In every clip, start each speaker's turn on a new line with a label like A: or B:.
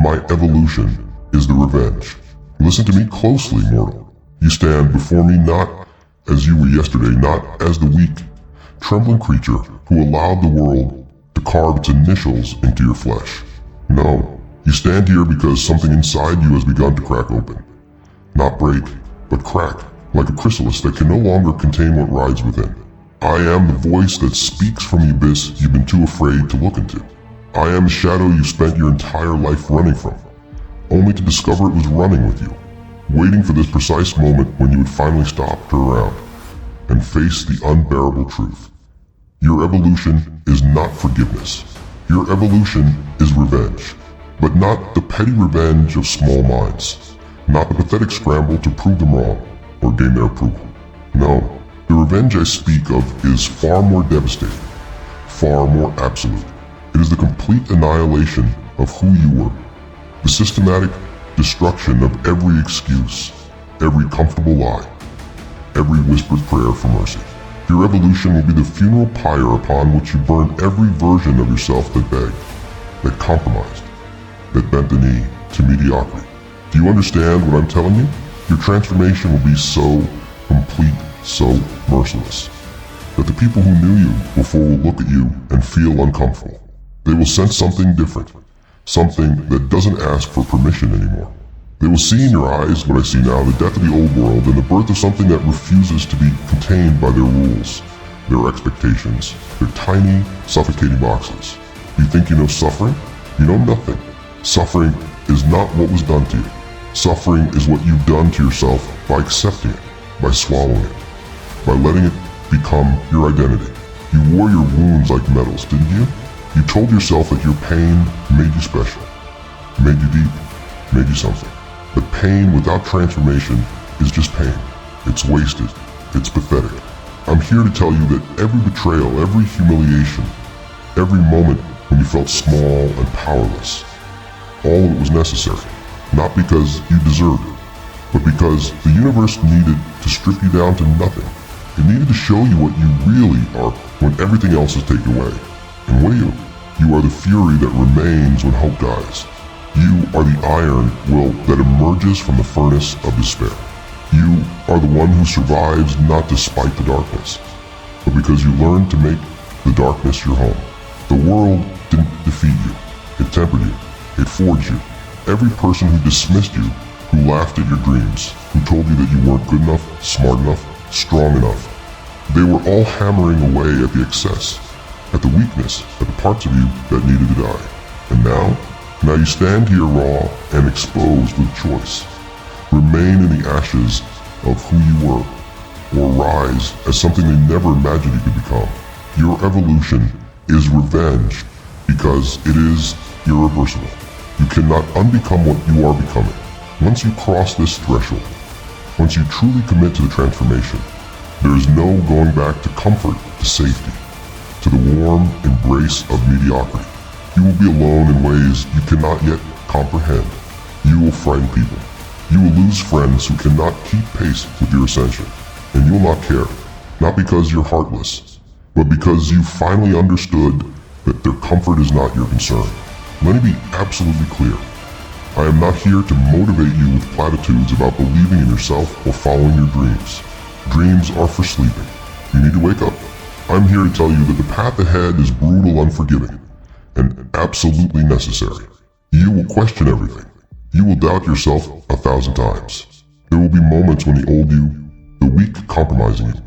A: my evolution is the revenge. Listen to me closely, mortal. You stand before me not as you were yesterday, not as the weak, trembling creature who allowed the world to carve its initials into your flesh. No, you stand here because something inside you has begun to crack open. Not break, but crack, like a chrysalis that can no longer contain what rides within. I am the voice that speaks from the abyss you've been too afraid to look into. I am the shadow you spent your entire life running from, only to discover it was running with you, waiting for this precise moment when you would finally stop, turn around, and face the unbearable truth. Your evolution is not forgiveness. Your evolution is revenge, but not the petty revenge of small minds, not the pathetic scramble to prove them wrong or gain their approval. No, the revenge I speak of is far more devastating, far more absolute. It is the complete annihilation of who you were, the systematic destruction of every excuse, every comfortable lie, every whispered prayer for mercy. Your evolution will be the funeral pyre upon which you burn every version of yourself that begged, that compromised, that bent the knee to mediocrity. Do you understand what I'm telling you? Your transformation will be so complete, so merciless, that the people who knew you before will look at you and feel uncomfortable. They will sense something different, something that doesn't ask for permission anymore. They will see in your eyes what I see now, the death of the old world and the birth of something that refuses to be contained by their rules, their expectations, their tiny, suffocating boxes. You think you know suffering? You know nothing. Suffering is not what was done to you. Suffering is what you've done to yourself by accepting it, by swallowing it, by letting it become your identity. You wore your wounds like medals, didn't you? You told yourself that your pain made you special, made you deep, made you something. But pain without transformation is just pain. It's wasted. It's pathetic. I'm here to tell you that every betrayal, every humiliation, every moment when you felt small and powerless, all of it was necessary. Not because you deserved it, but because the universe needed to strip you down to nothing. It needed to show you what you really are when everything else is taken away. And what are you? You are the fury that remains when hope dies. You are the iron will that emerges from the furnace of despair. You are the one who survives not despite the darkness, but because you learned to make the darkness your home. The world didn't defeat you. It tempered you. It forged you. Every person who dismissed you, who laughed at your dreams, who told you that you weren't good enough, smart enough, strong enough, they were all hammering away at the excess, at the weakness, at the parts of you that needed to die. And now you stand here raw and exposed with choice. Remain in the ashes of who you were, or rise as something they never imagined you could become. Your evolution is revenge because it is irreversible. You cannot unbecome what you are becoming. Once you cross this threshold, once you truly commit to the transformation, there is no going back to comfort, to safety, to the warm embrace of mediocrity. You will be alone in ways you cannot yet comprehend. You will frighten people. You will lose friends who cannot keep pace with your ascension. And you will not care, not because you're heartless, but because you finally understood that their comfort is not your concern. Let me be absolutely clear. I am not here to motivate you with platitudes about believing in yourself or following your dreams. Dreams are for sleeping. You need to wake up. I'm here to tell you that the path ahead is brutal, unforgiving, and absolutely necessary. You will question everything. You will doubt yourself 1,000 times. There will be moments when the old you, the weak compromising you,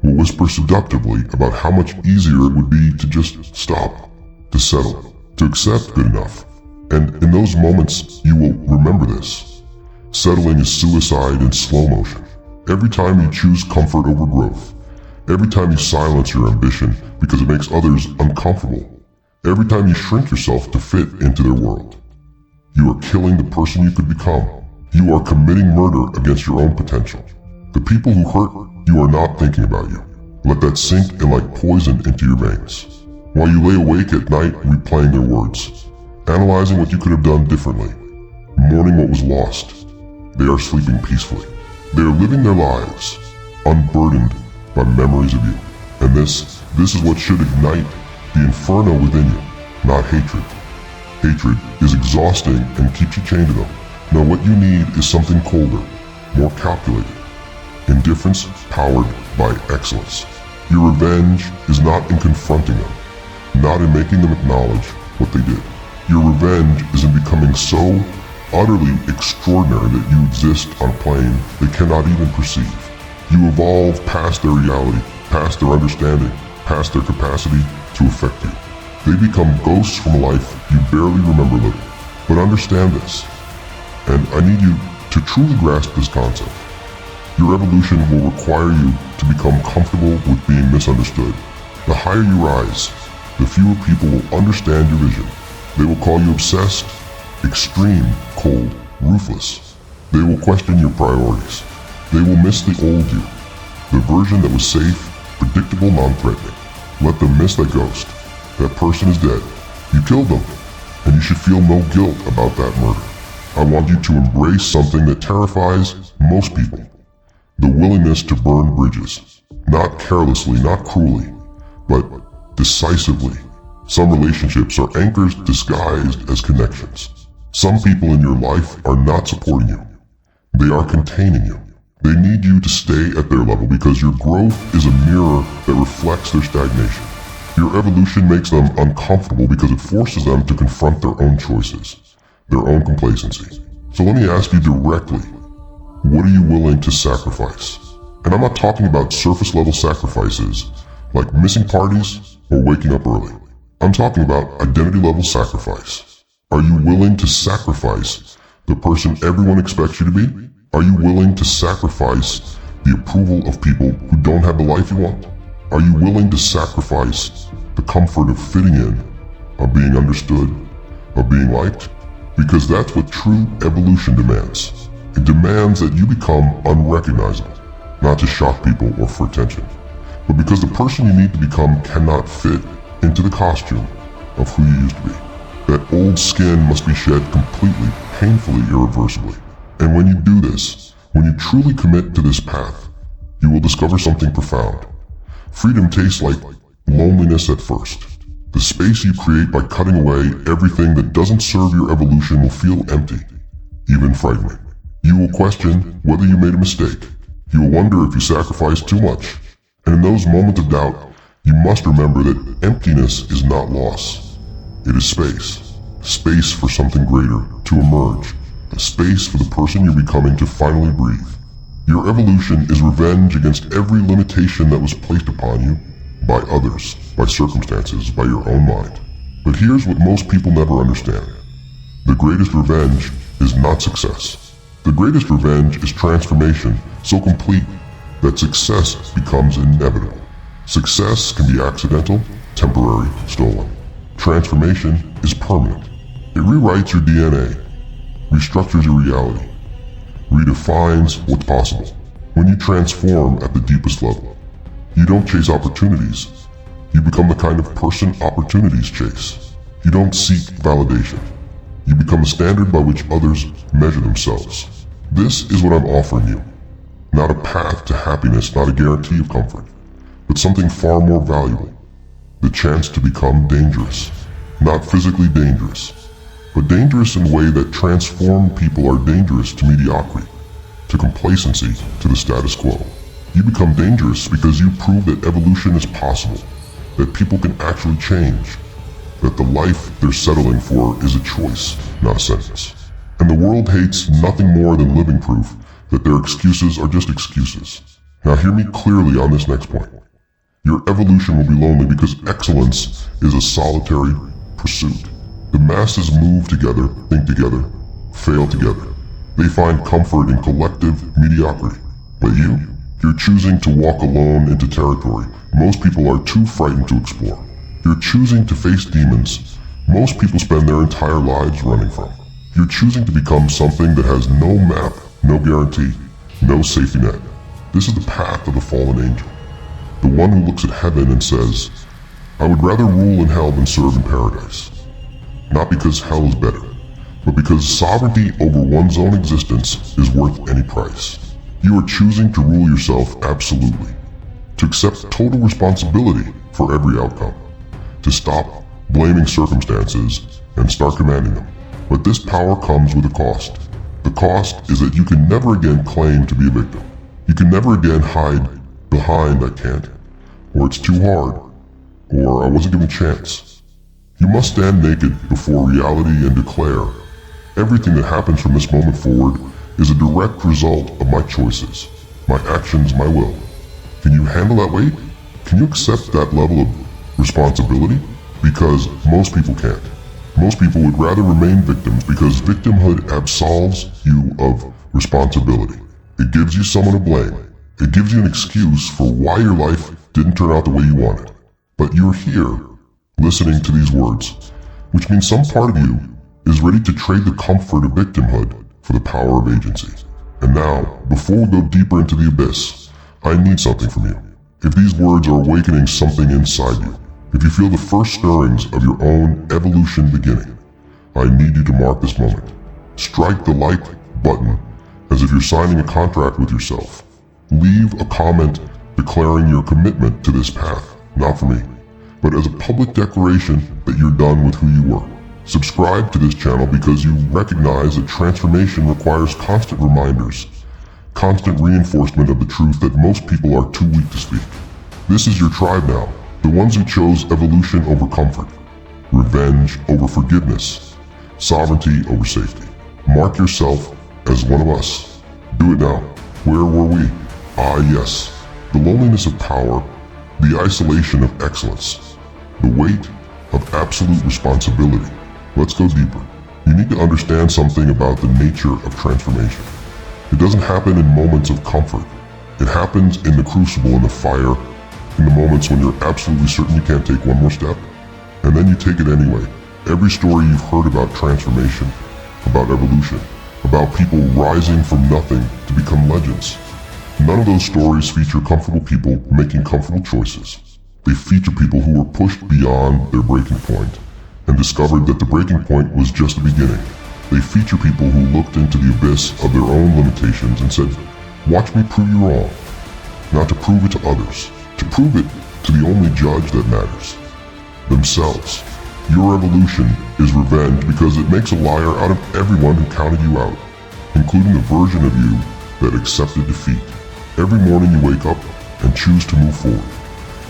A: will whisper seductively about how much easier it would be to just stop, to settle, to accept good enough. And in those moments, you will remember this. Settling is suicide in slow motion. Every time you choose comfort over growth, every time you silence your ambition because it makes others uncomfortable, every time you shrink yourself to fit into their world, you are killing the person you could become. You are committing murder against your own potential. The people who hurt you are not thinking about you. Let that sink in like poison into your veins. While you lay awake at night replaying their words, analyzing what you could have done differently, mourning what was lost, they are sleeping peacefully. They are living their lives, unburdened by memories of you. And this is what should ignite the inferno within you, not hatred. hatred is exhausting and keeps you chained to them. No, what you need is something colder, more calculated. Indifference powered by excellence. Your revenge is not in confronting them, not in making them acknowledge what they did. Your revenge is in becoming so utterly extraordinary that you exist on a plane they cannot even perceive. You evolve past their reality, past their understanding, past their capacity to affect you. They become ghosts from a life you barely remember living. But understand this, and I need you to truly grasp this concept. Your evolution will require you to become comfortable with being misunderstood. The higher you rise, the fewer people will understand your vision. They will call you obsessed, extreme, cold, ruthless. They will question your priorities. They will miss the old you, the version that was safe, predictable, non-threatening. Let them miss that ghost. That person is dead. You killed them, and you should feel no guilt about that murder. I want you to embrace something that terrifies most people. The willingness to burn bridges. Not carelessly, not cruelly, but decisively. Some relationships are anchors disguised as connections. Some people in your life are not supporting you. They are containing you. They need you to stay at their level because your growth is a mirror that reflects their stagnation. Your evolution makes them uncomfortable because it forces them to confront their own choices, their own complacency. So let me ask you directly, what are you willing to sacrifice? And I'm not talking about surface level sacrifices like missing parties or waking up early. I'm talking about identity level sacrifice. Are you willing to sacrifice the person everyone expects you to be? Are you willing to sacrifice the approval of people who don't have the life you want? Are you willing to sacrifice the comfort of fitting in, of being understood, of being liked? Because that's what true evolution demands. It demands that you become unrecognizable, not to shock people or for attention, but because the person you need to become cannot fit into the costume of who you used to be. That old skin must be shed completely, painfully, irreversibly. And when you do this, when you truly commit to this path, you will discover something profound. Freedom tastes like loneliness at first. The space you create by cutting away everything that doesn't serve your evolution will feel empty, even frightening. You will question whether you made a mistake. You will wonder if you sacrificed too much. And in those moments of doubt, you must remember that emptiness is not loss. It is space. Space for something greater to emerge. A space for the person you're becoming to finally breathe. Your evolution is revenge against every limitation that was placed upon you by others, by circumstances, by your own mind. But here's what most people never understand. The greatest revenge is not success. The greatest revenge is transformation so complete that success becomes inevitable. Success can be accidental, temporary, stolen. Transformation is permanent. It rewrites your DNA, restructures your reality, redefines what's possible. When you transform at the deepest level, you don't chase opportunities. You become the kind of person opportunities chase. You don't seek validation. You become a standard by which others measure themselves. This is what I'm offering you. Not a path to happiness, not a guarantee of comfort, but something far more valuable. The chance to become dangerous. Not physically dangerous, but dangerous in a way that transformed people are dangerous to mediocrity, to complacency, to the status quo. You become dangerous because you prove that evolution is possible, that people can actually change, that the life they're settling for is a choice, not a sentence. And the world hates nothing more than living proof that their excuses are just excuses. Now hear me clearly on this next point. Your evolution will be lonely because excellence is a solitary pursuit. The masses move together, think together, fail together. They find comfort in collective mediocrity. But you're choosing to walk alone into territory most people are too frightened to explore. You're choosing to face demons most people spend their entire lives running from. You're choosing to become something that has no map, no guarantee, no safety net. This is the path of the fallen angel. The one who looks at heaven and says, I would rather rule in hell than serve in paradise. Not because hell is better, but because sovereignty over one's own existence is worth any price. You are choosing to rule yourself absolutely, to accept total responsibility for every outcome, to stop blaming circumstances and start commanding them. But this power comes with a cost. The cost is that you can never again claim to be a victim. You can never again hide behind "I can't," or "it's too hard," or "I wasn't given a chance." You must stand naked before reality and declare, everything that happens from this moment forward is a direct result of my choices, my actions, my will. Can you handle that weight? Can you accept that level of responsibility? Because most people can't. Most people would rather remain victims because victimhood absolves you of responsibility. It gives you someone to blame. It gives you an excuse for why your life didn't turn out the way you wanted. But you're here, listening to these words, which means some part of you is ready to trade the comfort of victimhood for the power of agency. And now, before we go deeper into the abyss, I need something from you. If these words are awakening something inside you, if you feel the first stirrings of your own evolution beginning, I need you to mark this moment. Strike the like button as if you're signing a contract with yourself. Leave a comment declaring your commitment to this path, not for me, but as a public declaration that you're done with who you were. Subscribe to this channel because you recognize that transformation requires constant reminders, constant reinforcement of the truth that most people are too weak to speak. This is your tribe now, the ones who chose evolution over comfort, revenge over forgiveness, sovereignty over safety. Mark yourself as one of us. Do it now. Where were we? Ah, yes. The loneliness of power, the isolation of excellence, the weight of absolute responsibility. Let's go deeper. You need to understand something about the nature of transformation. It doesn't happen in moments of comfort. It happens in the crucible, in the fire, in the moments when you're absolutely certain you can't take one more step, and then you take it anyway. Every story you've heard about transformation, about evolution, about people rising from nothing to become legends. None of those stories feature comfortable people making comfortable choices. They feature people who were pushed beyond their breaking point and discovered that the breaking point was just the beginning. They feature people who looked into the abyss of their own limitations and said, watch me prove you wrong. Not to prove it to others, to prove it to the only judge that matters, themselves. Your evolution is revenge because it makes a liar out of everyone who counted you out, including the version of you that accepted defeat. Every morning you wake up and choose to move forward.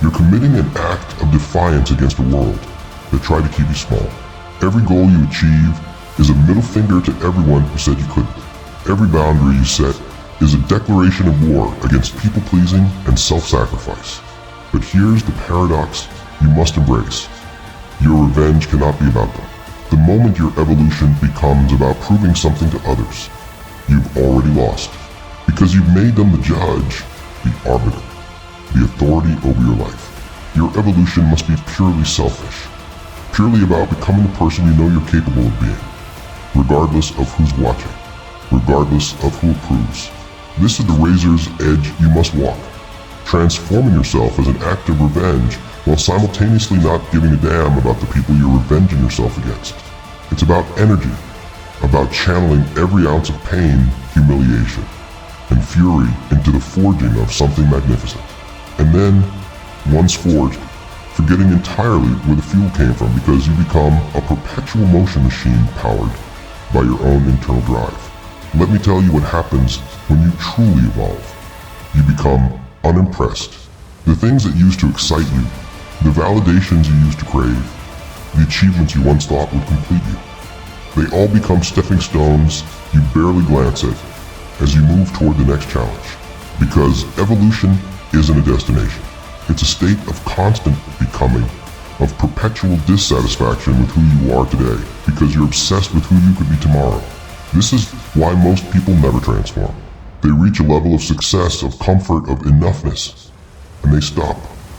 A: You're committing an act of defiance against a world that tried to keep you small. Every goal you achieve is a middle finger to everyone who said you couldn't. Every boundary you set is a declaration of war against people-pleasing and self-sacrifice. But here's the paradox you must embrace. Your revenge cannot be about them. The moment your evolution becomes about proving something to others, you've already lost. Because you've made them the judge, the arbiter, the authority over your life. Your evolution must be purely selfish. Purely about becoming the person you know you're capable of being, regardless of who's watching, regardless of who approves. This is the razor's edge you must walk, transforming yourself as an act of revenge while simultaneously not giving a damn about the people you're revenging yourself against. It's about energy, about channeling every ounce of pain, humiliation, and fury into the forging of something magnificent. And then, once forged, forgetting entirely where the fuel came from because you become a perpetual motion machine powered by your own internal drive. Let me tell you what happens when you truly evolve. You become unimpressed. The things that used to excite you, the validations you used to crave, the achievements you once thought would complete you, they all become stepping stones you barely glance at as you move toward the next challenge. Because evolution isn't a destination. It's a state of constant becoming, of perpetual dissatisfaction with who you are today, because you're obsessed with who you could be tomorrow. This is why most people never transform. They reach a level of success, of comfort, of enoughness, and they stop.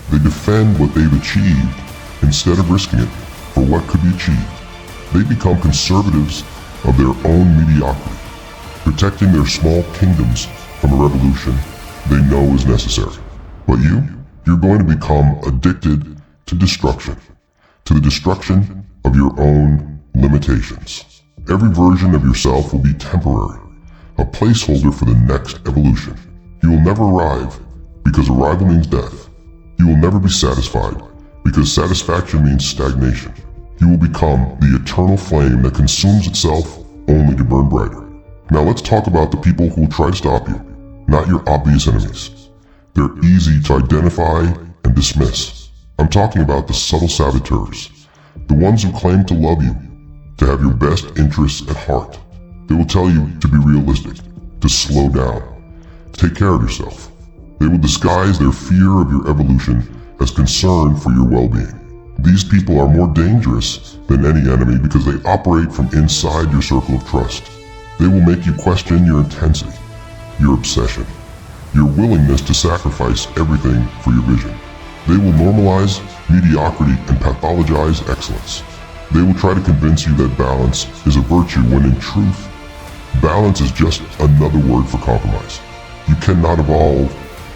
A: They defend what they've achieved instead of risking it for what could be achieved. They become conservatives of their own mediocrity, protecting their small kingdoms from a revolution they know is necessary. But you're going to become addicted to destruction, to the destruction of your own limitations. Every version of yourself will be temporary, a placeholder for the next evolution. You will never arrive, because arrival means death. You will never be satisfied, because satisfaction means stagnation. You will become the eternal flame that consumes itself only to burn brighter. Now let's talk about the people who will try to stop you, not your obvious enemies. They're easy to identify and dismiss. I'm talking about the subtle saboteurs, the ones who claim to love you, to have your best interests at heart. They will tell you to be realistic, to slow down, to take care of yourself. They will disguise their fear of your evolution as concern for your well-being. These people are more dangerous than any enemy because they operate from inside your circle of trust. They will make you question your intensity, your obsession, your willingness to sacrifice everything for your vision. They will normalize mediocrity and pathologize excellence. They will try to convince you that balance is a virtue when in truth, balance is just another word for compromise. You cannot evolve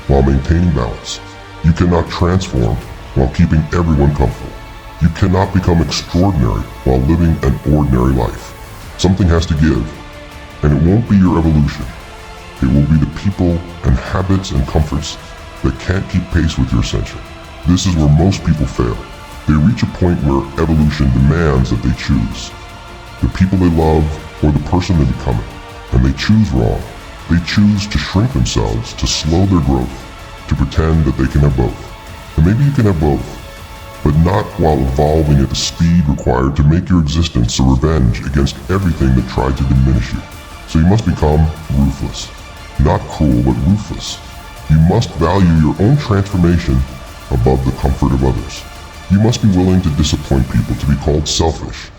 A: while maintaining balance. You cannot transform while keeping everyone comfortable. You cannot become extraordinary while living an ordinary life. Something has to give, and it won't be your evolution. It will be the people and habits and comforts that can't keep pace with your ascension. This is where most people fail. They reach a point where evolution demands that they choose the people they love or the person they're becoming, and they choose wrong. They choose to shrink themselves, to slow their growth, to pretend that they can have both. And maybe you can have both, but not while evolving at the speed required to make your existence a revenge against everything that tried to diminish you. So you must become ruthless. Not cruel, but ruthless. You must value your own transformation above the comfort of others. You must be willing to disappoint people, to be called selfish,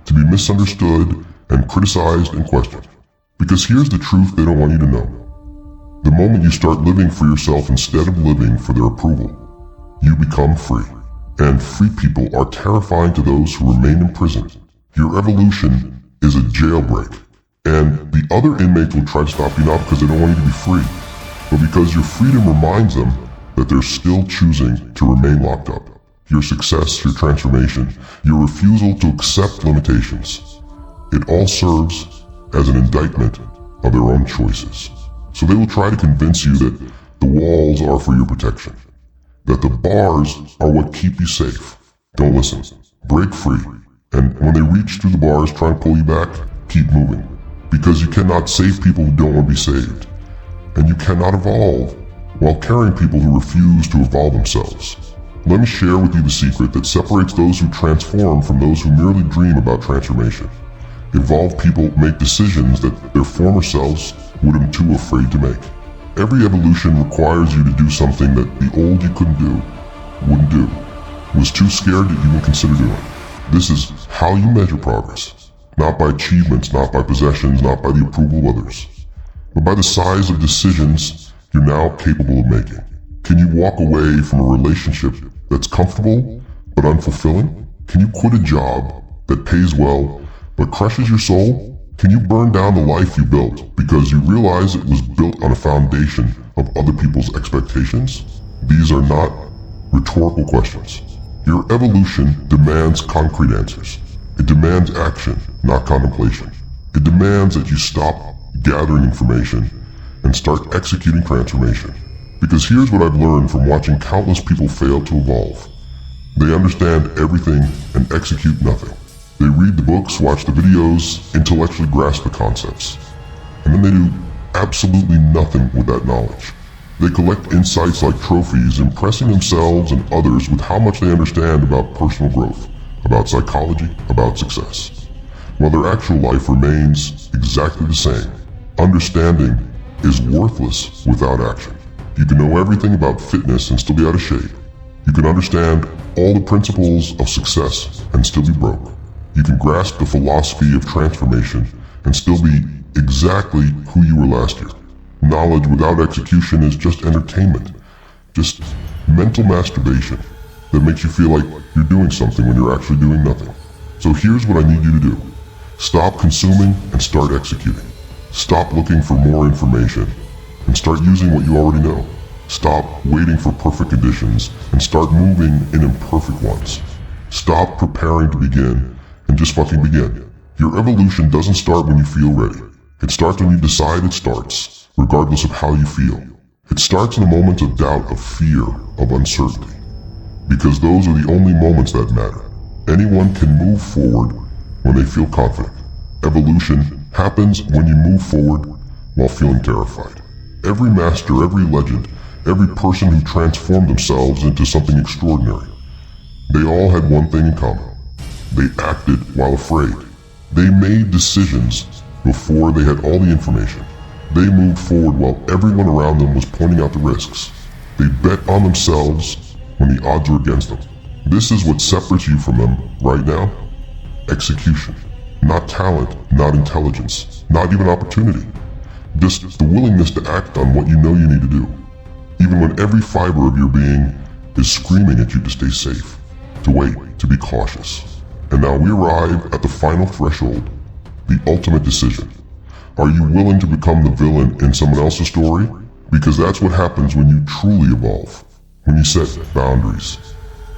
A: to be misunderstood and criticized and questioned. Because here's the truth they don't want you to know. The moment you start living for yourself instead of living for their approval, you become free. And free people are terrifying to those who remain imprisoned. Your evolution is a jailbreak. And the other inmates will try to stop you not because they don't want you to be free, but because your freedom reminds them that they're still choosing to remain locked up. Your success, your transformation, your refusal to accept limitations. It all serves as an indictment of their own choices. So they will try to convince you that the walls are for your protection, that the bars are what keep you safe. Don't listen. Break free. And when they reach through the bars trying to pull you back, keep moving. Because you cannot save people who don't want to be saved. And you cannot evolve while carrying people who refuse to evolve themselves. Let me share with you the secret that separates those who transform from those who merely dream about transformation. Evolved people make decisions that their former selves would have been too afraid to make. Every evolution requires you to do something that the old you couldn't do, wouldn't do, was too scared to even consider doing. This is how you measure progress. Not by achievements, not by possessions, not by the approval of others, but by the size of decisions you're now capable of making. Can you walk away from a relationship that's comfortable but unfulfilling? Can you quit a job that pays well but crushes your soul? Can you burn down the life you built because you realize it was built on a foundation of other people's expectations? These are not rhetorical questions. Your evolution demands concrete answers. It demands action, not contemplation. It demands that you stop gathering information and start executing transformation. Because here's what I've learned from watching countless people fail to evolve. They understand everything and execute nothing. They read the books, watch the videos, intellectually grasp the concepts. And then they do absolutely nothing with that knowledge. They collect insights like trophies, impressing themselves and others with how much they understand about personal growth, about psychology, about success. While their actual life remains exactly the same. Understanding is worthless without action. You can know everything about fitness and still be out of shape. You can understand all the principles of success and still be broke. You can grasp the philosophy of transformation and still be exactly who you were last year. Knowledge without execution is just entertainment, just mental masturbation that makes you feel like you're doing something when you're actually doing nothing. So here's what I need you to do. Stop consuming and start executing. Stop looking for more information and start using what you already know. Stop waiting for perfect conditions and start moving in imperfect ones. Stop preparing to begin and just fucking begin. Your evolution doesn't start when you feel ready. It starts when you decide it starts, regardless of how you feel. It starts in the moments of doubt, of fear, of uncertainty. Because those are the only moments that matter. Anyone can move forward when they feel confident. Evolution happens when you move forward while feeling terrified. Every master, every legend, every person who transformed themselves into something extraordinary, they all had one thing in common. They acted while afraid. They made decisions before they had all the information. They moved forward while everyone around them was pointing out the risks. They bet on themselves when the odds were against them. This is what separates you from them right now. Execution. Not talent, not intelligence, not even opportunity. Just the willingness to act on what you know you need to do. Even when every fiber of your being is screaming at you to stay safe, to wait, to be cautious. And now we arrive at the final threshold, the ultimate decision. Are you willing to become the villain in someone else's story? Because that's what happens when you truly evolve. When you set boundaries.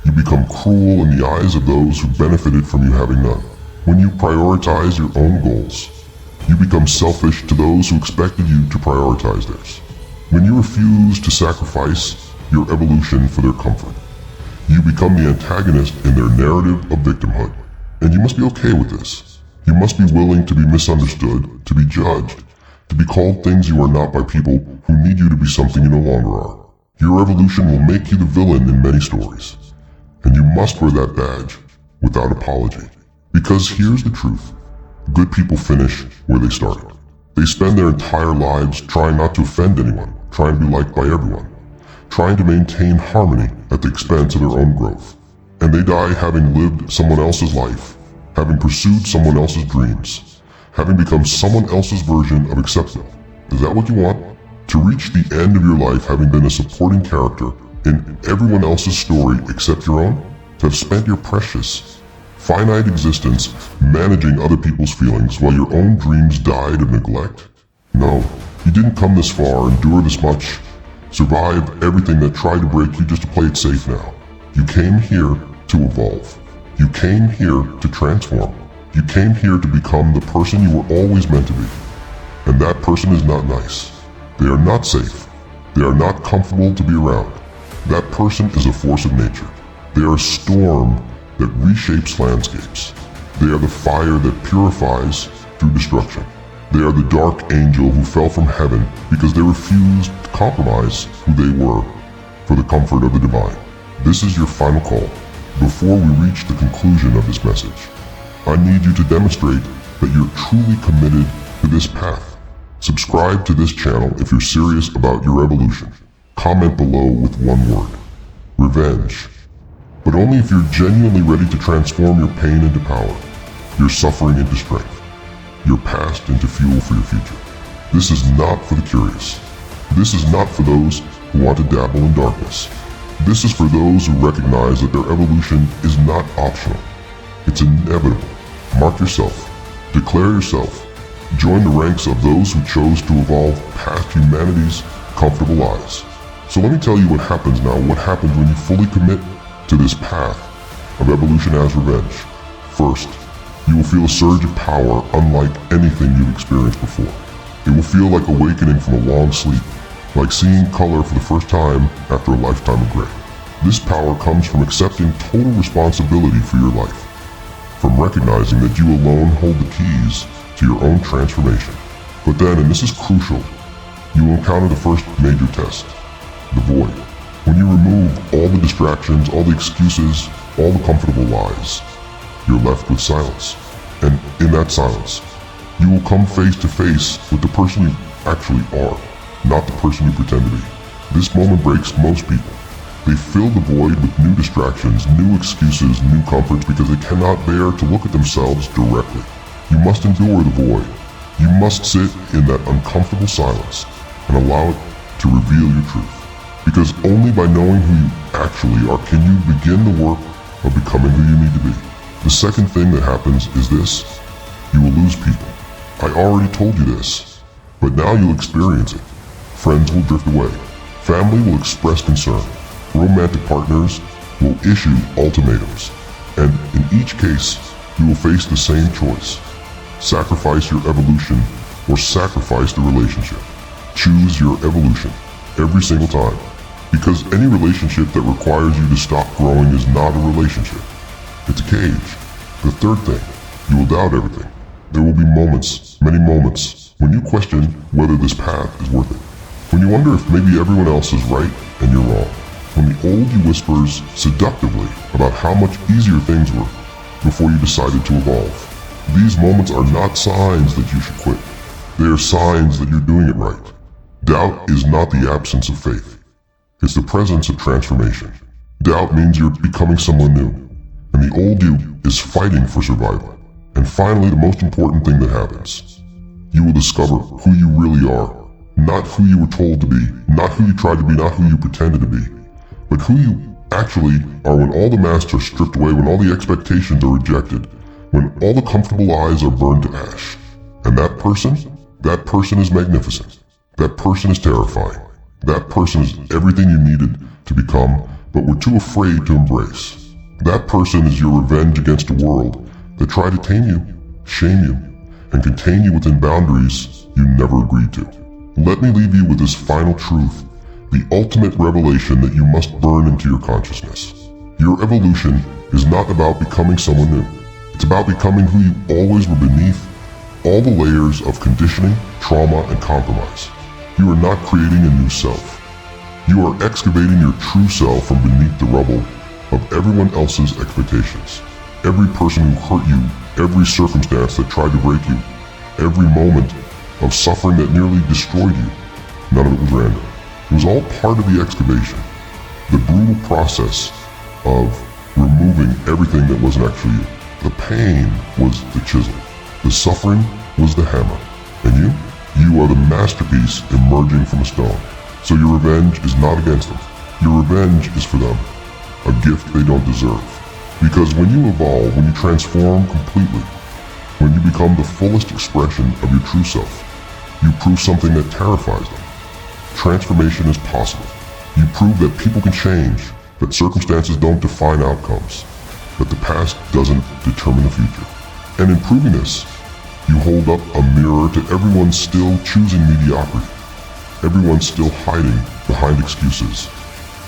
A: You become cruel in the eyes of those who benefited from you having none. When you prioritize your own goals, you become selfish to those who expected you to prioritize theirs. When you refuse to sacrifice your evolution for their comfort, you become the antagonist in their narrative of victimhood. And you must be okay with this. You must be willing to be misunderstood, to be judged, to be called things you are not by people who need you to be something you no longer are. Your evolution will make you the villain in many stories. And you must wear that badge without apology. Because here's the truth. Good people finish where they started. They spend their entire lives trying not to offend anyone, trying to be liked by everyone, trying to maintain harmony at the expense of their own growth. And they die having lived someone else's life, having pursued someone else's dreams, having become someone else's version of acceptable. Is that what you want? To reach the end of your life having been a supporting character in everyone else's story except your own? To have spent your precious, finite existence managing other people's feelings while your own dreams died of neglect? No, you didn't come this far, endure this much, survive everything that tried to break you just to play it safe now. You came here to evolve. You came here to transform. You came here to become the person you were always meant to be. And that person is not nice. They are not safe. They are not comfortable to be around. That person is a force of nature. They are a storm that reshapes landscapes. They are the fire that purifies through destruction. They are the dark angel who fell from heaven because they refused to compromise who they were for the comfort of the divine. This is your final call. Before we reach the conclusion of this message, I need you to demonstrate that you're truly committed to this path. Subscribe to this channel if you're serious about your evolution. Comment below with one word. Revenge. But only if you're genuinely ready to transform your pain into power, your suffering into strength, your past into fuel for your future. This is not for the curious. This is not for those who want to dabble in darkness. This is for those who recognize that their evolution is not optional. It's inevitable. Mark yourself. Declare yourself. Join the ranks of those who chose to evolve past humanity's comfortable lies. So let me tell you what happens now, what happens when you fully commit to this path of evolution as revenge. First, you will feel a surge of power unlike anything you've experienced before. It will feel like awakening from a long sleep, like seeing color for the first time after a lifetime of gray. This power comes from accepting total responsibility for your life, from recognizing that you alone hold the keys to your own transformation. But then, and this is crucial, you will encounter the first major test, the void. When you remove all the distractions, all the excuses, all the comfortable lies, you're left with silence. And in that silence, you will come face to face with the person you actually are, not the person you pretend to be. This moment breaks most people. They fill the void with new distractions, new excuses, new comforts because they cannot bear to look at themselves directly. You must endure the void. You must sit in that uncomfortable silence and allow it to reveal your truth. Because only by knowing who you actually are can you begin the work of becoming who you need to be. The second thing that happens is this. You will lose people. I already told you this, but now you'll experience it. Friends will drift away. Family will express concern. Romantic partners will issue ultimatums. And in each case, you will face the same choice. Sacrifice your evolution or sacrifice the relationship. Choose your evolution every single time. Because any relationship that requires you to stop growing is not a relationship. It's a cage. The third thing, you will doubt everything. There will be moments, many moments, when you question whether this path is worth it. When you wonder if maybe everyone else is right and you're wrong. When the old you whispers seductively about how much easier things were before you decided to evolve. These moments are not signs that you should quit. They are signs that you're doing it right. Doubt is not the absence of faith. It's the presence of transformation. Doubt means you're becoming someone new, and the old you is fighting for survival. And finally, the most important thing that happens. You will discover who you really are. Not who you were told to be, not who you tried to be, not who you pretended to be, but who you actually are when all the masks are stripped away, when all the expectations are rejected, when all the comfortable lies are burned to ash. And that person is magnificent. That person is terrifying. That person is everything you needed to become, but were too afraid to embrace. That person is your revenge against a world that tried to tame you, shame you, and contain you within boundaries you never agreed to. Let me leave you with this final truth, the ultimate revelation that you must burn into your consciousness. Your evolution is not about becoming someone new. It's about becoming who you always were beneath all the layers of conditioning, trauma, and compromise. You are not creating a new self. You are excavating your true self from beneath the rubble of everyone else's expectations. Every person who hurt you, every circumstance that tried to break you, every moment of suffering that nearly destroyed you, none of it was random. It was all part of the excavation, the brutal process of removing everything that wasn't actually you. The pain was the chisel. The suffering was the hammer. And you are the masterpiece emerging from a stone. So your revenge is not against them. Your revenge is for them, a gift they don't deserve. Because when you evolve, when you transform completely, when you become the fullest expression of your true self, you prove something that terrifies them. Transformation is possible. You prove that people can change, that circumstances don't define outcomes, that the past doesn't determine the future. And in proving this, you hold up a mirror to everyone still choosing mediocrity, everyone still hiding behind excuses,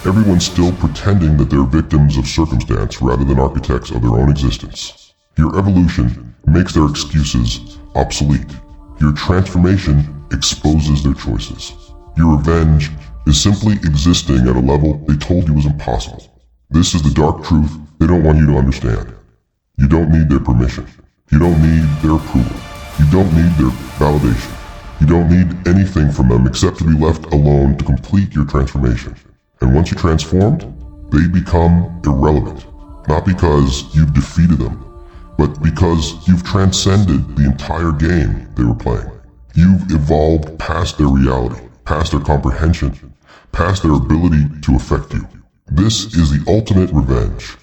A: everyone still pretending that they're victims of circumstance rather than architects of their own existence. Your evolution makes their excuses obsolete. Your transformation exposes their choices. Your revenge is simply existing at a level they told you was impossible. This is the dark truth they don't want you to understand. You don't need their permission. You don't need their approval. You don't need their validation. You don't need anything from them except to be left alone to complete your transformation. And once you're transformed, they become irrelevant. Not because you've defeated them, but because you've transcended the entire game they were playing. You've evolved past their reality, past their comprehension, past their ability to affect you. This is the ultimate revenge.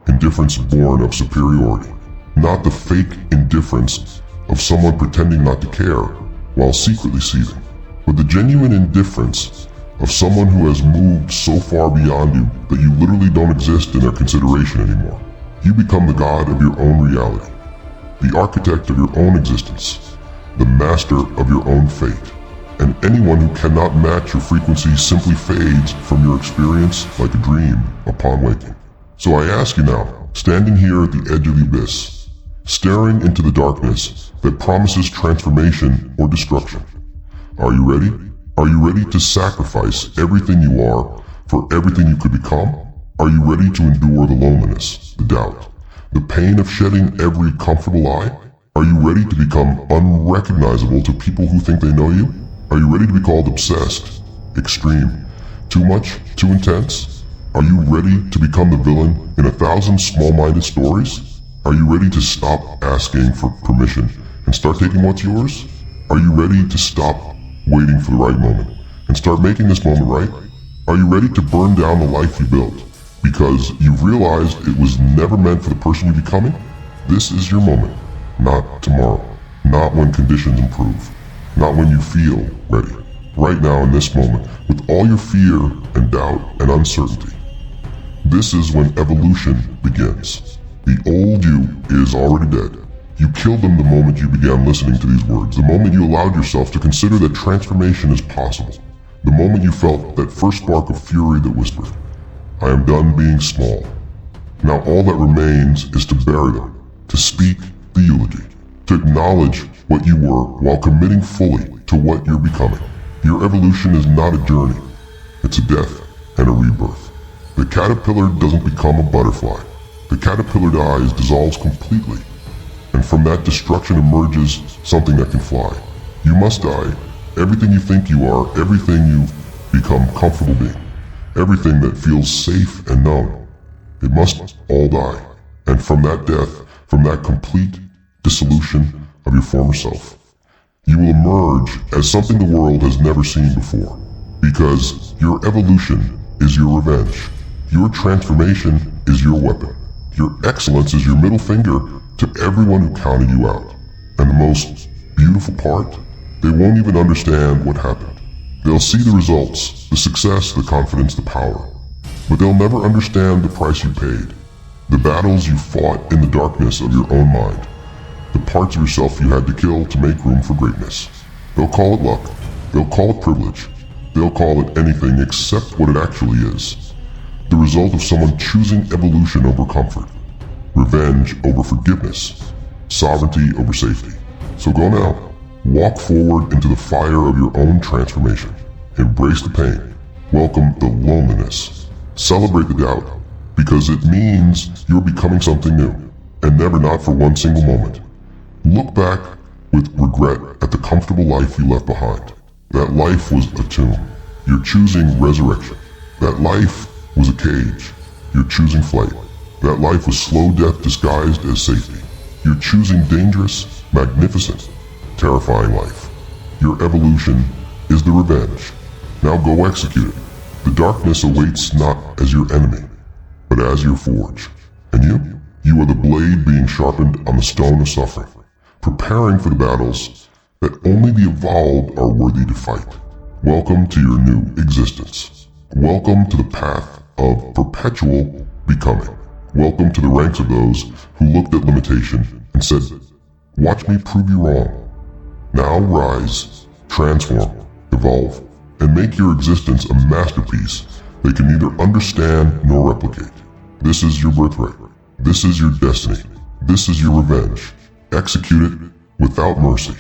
A: Indifference born of superiority, not the fake indifference of someone pretending not to care while secretly seething, but the genuine indifference of someone who has moved so far beyond you that you literally don't exist in their consideration anymore. You become the god of your own reality, the architect of your own existence, the master of your own fate. And anyone who cannot match your frequency simply fades from your experience like a dream upon waking. So I ask you now, standing here at the edge of the abyss, staring into the darkness that promises transformation or destruction, are you ready? Are you ready to sacrifice everything you are for everything you could become? Are you ready to endure the loneliness, the doubt, the pain of shedding every comfortable lie? Are you ready to become unrecognizable to people who think they know you? Are you ready to be called obsessed, extreme, too much, too intense? Are you ready to become the villain in 1,000 small-minded stories? Are you ready to stop asking for permission and start taking what's yours? Are you ready to stop waiting for the right moment and start making this moment right? Are you ready to burn down the life you built because you've realized it was never meant for the person you're becoming? This is your moment, not tomorrow, not when conditions improve, not when you feel ready. Right now in this moment, with all your fear and doubt and uncertainty. This is when evolution begins. The old you is already dead. You killed them the moment you began listening to these words, the moment you allowed yourself to consider that transformation is possible, the moment you felt that first spark of fury that whispered, I am done being small. Now all that remains is to bury them, to speak the eulogy, to acknowledge what you were while committing fully to what you're becoming. Your evolution is not a journey, it's a death and a rebirth. The caterpillar doesn't become a butterfly. The caterpillar dies, dissolves completely, and from that destruction emerges something that can fly. You must die. Everything you think you are, everything you've become comfortable being, everything that feels safe and known, it must all die. And from that death, from that complete dissolution of your former self, you will emerge as something the world has never seen before. Because your evolution is your revenge. Your transformation is your weapon. Your excellence is your middle finger to everyone who counted you out. And the most beautiful part, they won't even understand what happened. They'll see the results, the success, the confidence, the power. But they'll never understand the price you paid. The battles you fought in the darkness of your own mind. The parts of yourself you had to kill to make room for greatness. They'll call it luck. They'll call it privilege. They'll call it anything except what it actually is. The result of someone choosing evolution over comfort. Revenge over forgiveness. Sovereignty over safety. So go now. Walk forward into the fire of your own transformation. Embrace the pain. Welcome the loneliness. Celebrate the doubt, because it means you're becoming something new, and never not for one single moment. Look back with regret at the comfortable life you left behind. That life was a tomb. You're choosing resurrection. That life was a cage. You're choosing flight. That life was slow death disguised as safety. You're choosing dangerous, magnificent, terrifying life. Your evolution is the revenge. Now go execute it. The darkness awaits not as your enemy, but as your forge. And you are the blade being sharpened on the stone of suffering, preparing for the battles that only the evolved are worthy to fight. Welcome to your new existence. Welcome to the path of perpetual becoming. Welcome to the ranks of those who looked at limitation and said, "Watch me prove you wrong." Now rise, transform, evolve, and make your existence a masterpiece they can neither understand nor replicate. This is your birthright. This is your destiny. This is your revenge. Execute it without mercy.